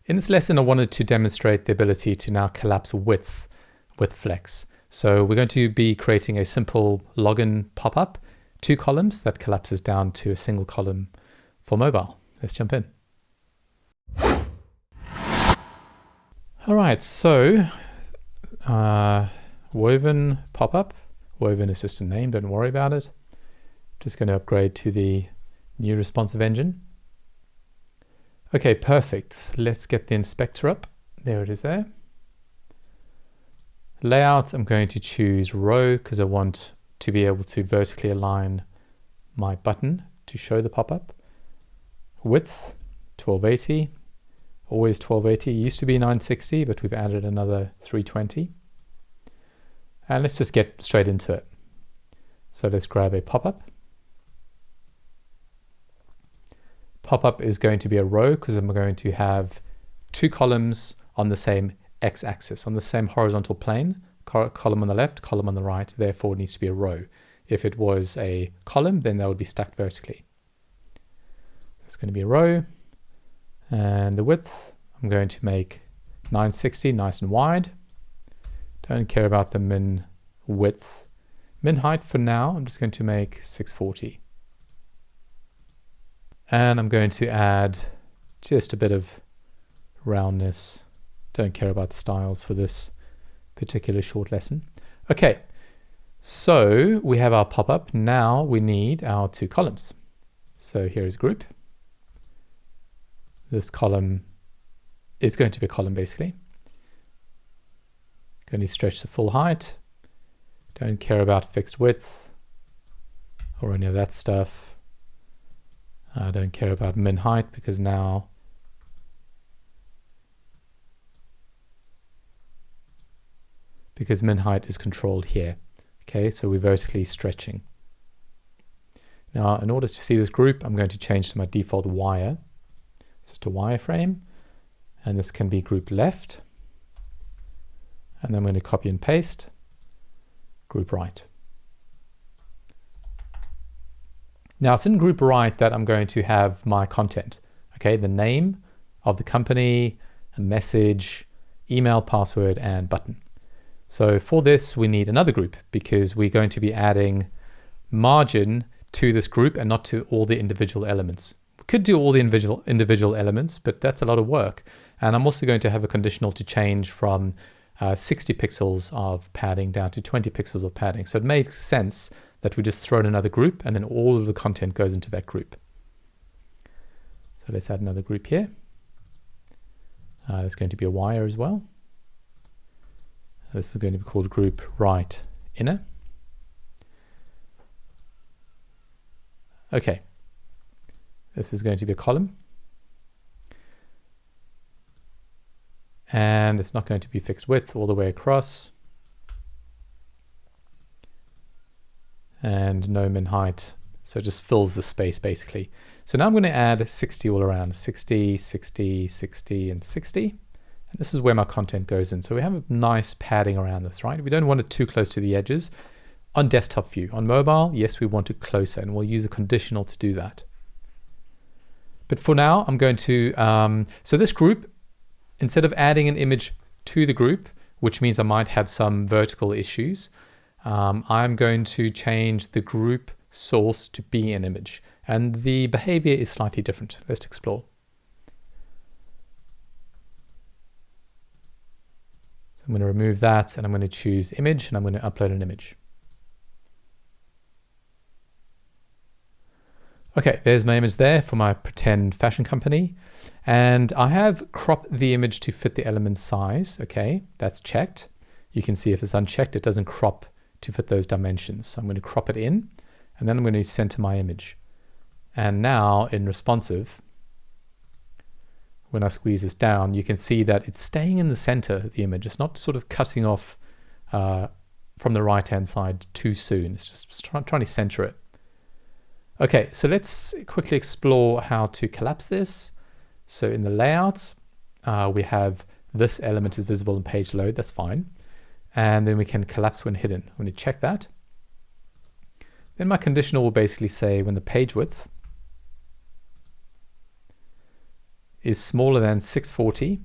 In this lesson, I wanted to demonstrate the ability to now collapse width with Flex. So we're going to be creating a simple login pop-up, 2 columns that collapses down to a single column for mobile. Let's jump in. All right, so woven pop-up. Woven is just a name, don't worry about it. Just going to upgrade to the new responsive engine. Okay, perfect. Let's get the inspector up. There it is there. Layout, I'm going to choose row because I want to be able to vertically align my button to show the pop-up. Width, 1280. Always 1280. It used to be 960, but we've added another 320. And let's just get straight into it. So let's grab a pop-up. Pop-up is going to be a row because I'm going to have 2 columns on the same x-axis, on the same horizontal plane, column on the left, column on the right, therefore it needs to be a row. If it was a column, then that would be stacked vertically. It's going to be a row, and the width, I'm going to make 960, nice and wide. Don't care about the min width. Min height for now, I'm just going to make 640. And I'm going to add just a bit of roundness. Don't care about styles for this particular short lesson. Okay, so we have our pop-up. Now we need our 2 columns. So here is group. This column is going to be a column basically. Going to stretch the full height. Don't care about fixed width or any of that stuff. I don't care about min height because now min height is controlled here. Okay, so we're vertically stretching. Now, in order to see this group, I'm going to change to my default wire. It's just a wireframe, and this can be group left. And then I'm going to copy and paste group right. Now it's in group right that I'm going to have my content. Okay, the name of the company, a message, email, password, and button. So for this, we need another group because we're going to be adding margin to this group and not to all the individual elements. We could do all the individual elements, but that's a lot of work. And I'm also going to have a conditional to change from 60 pixels of padding down to 20 pixels of padding. So it makes sense that we just throw in another group and then all of the content goes into that group. So let's add another group here. There's going to be a wire as well. This is going to be called group right inner. Okay, this is going to be a column. And it's not going to be fixed width all the way across. And no min height, so it just fills the space basically. So now I'm going to add 60 all around, 60, 60, 60, and 60. And this is where my content goes in. So we have a nice padding around this, right? We don't want it too close to the edges. On desktop view, on mobile, yes, we want it closer, and we'll use a conditional to do that. But for now, I'm going to, so this group, instead of adding an image to the group, which means I might have some vertical issues, I'm going to change the group source to be an image, and the behavior is slightly different. Let's explore. So I'm going to remove that and I'm going to choose image and I'm going to upload an image. Okay, there's my image there for my pretend fashion company. And I have cropped the image to fit the element size. Okay, that's checked. You can see if it's unchecked, it doesn't crop to fit those dimensions. So I'm going to crop it in, and then I'm going to center my image. And now in responsive, when I squeeze this down, you can see that it's staying in the center of the image. It's not sort of cutting off from the right-hand side too soon. It's just trying to center it. Okay, so let's quickly explore how to collapse this. So in the layout, we have this element is visible in page load. That's fine. And then we can collapse when hidden. I'm going to check that. Then my conditional will basically say when the page width is smaller than 640.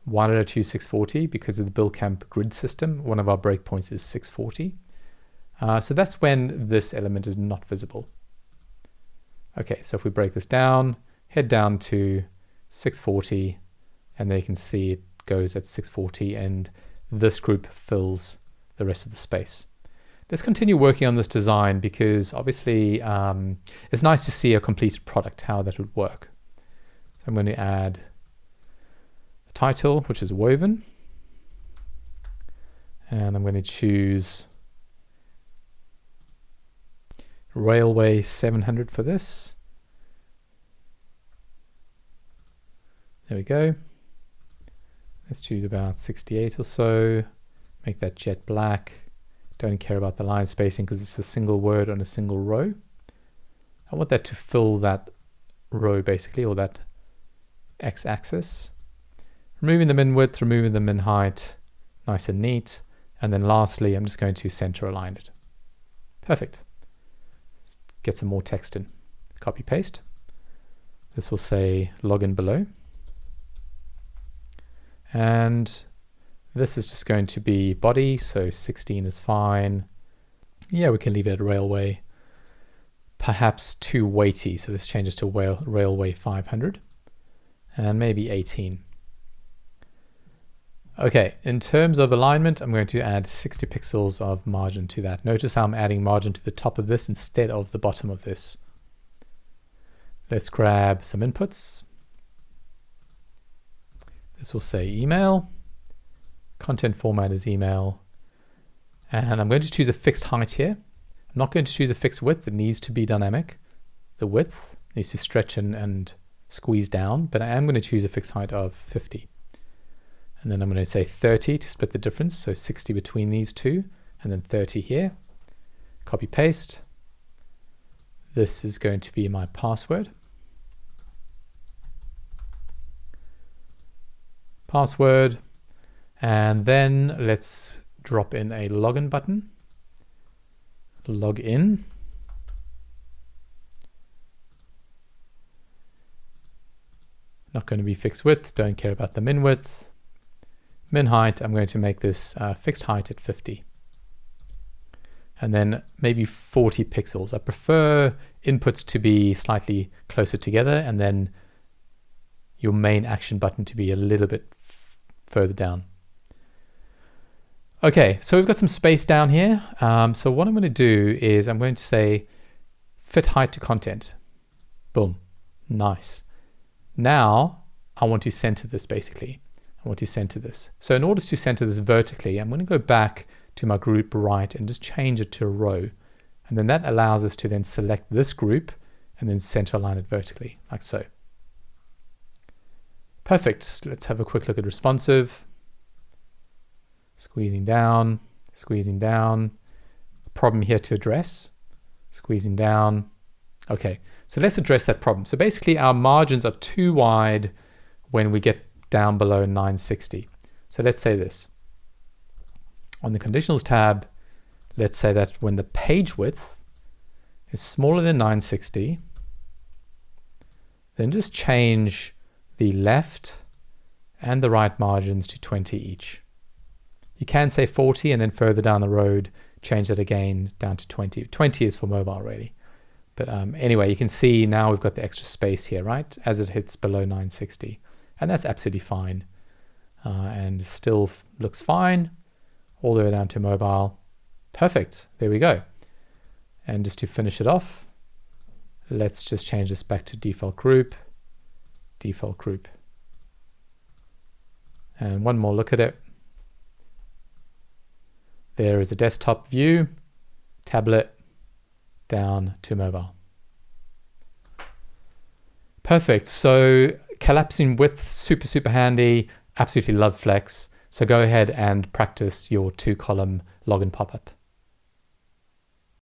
Why did I choose 640? Because of the Buildcamp grid system, one of our breakpoints is 640. So that's when this element is not visible. Okay, so if we break this down, head down to 640, and there you can see it goes at 640, and this group fills the rest of the space. Let's continue working on this design because obviously it's nice to see a completed product, how that would work. So I'm going to add the title, which is woven, and I'm going to choose Railway 700 for this. There we go. Let's choose about 68 or so. Make that jet black. Don't care about the line spacing because it's a single word on a single row. I want that to fill that row basically, or that x-axis. Removing the min width, removing the min height, nice and neat. And then lastly, I'm just going to center align it. Perfect. Let's get some more text in. Copy paste. This will say login below. And this is just going to be body, so 16 is fine. Yeah, we can leave it at railway. Perhaps too weighty, so this changes to railway 500. And maybe 18. Okay, in terms of alignment, I'm going to add 60 pixels of margin to that. Notice how I'm adding margin to the top of this instead of the bottom of this. Let's grab some inputs. This will say email. Content format is email. And I'm going to choose a fixed height here. I'm not going to choose a fixed width. It needs to be dynamic. The width needs to stretch and squeeze down, but I am going to choose a fixed height of 50. And then I'm going to say 30 to split the difference. So 60 between these two, and then 30 here. Copy paste. This is going to be my password. Password. And then let's drop in a login button. Log in. Not going to be fixed width. Don't care about the min width. Min height, I'm going to make this fixed height at 50. And then maybe 40 pixels. I prefer inputs to be slightly closer together, and then your main action button to be a little bit further down. Okay, so we've got some space down here. So what I'm going to do is I'm going to say fit height to content. Boom. Nice. Now I want to center this basically. I want to center this. So in order to center this vertically, I'm going to go back to my group right and just change it to a row. And then that allows us to then select this group and then center align it vertically, like so. Perfect. Let's have a quick look at responsive. Squeezing down, squeezing down. Problem here to address. Squeezing down. Okay, so let's address that problem. So basically our margins are too wide when we get down below 960. So let's say this. On the conditionals tab, let's say that when the page width is smaller than 960, then just change the left and the right margins to 20 each. You can say 40 and then further down the road, change that again down to 20. 20 is for mobile really. But anyway, you can see now we've got the extra space here, right? As it hits below 960. And that's absolutely fine. And still looks fine all the way down to mobile. Perfect. There we go. And just to finish it off, let's just change this back to default group. Default group. And one more look at it. There is a desktop view, tablet, down to mobile. Perfect. So collapsing width, super handy. Absolutely love Flex. So go ahead and practice your 2-column login pop-up.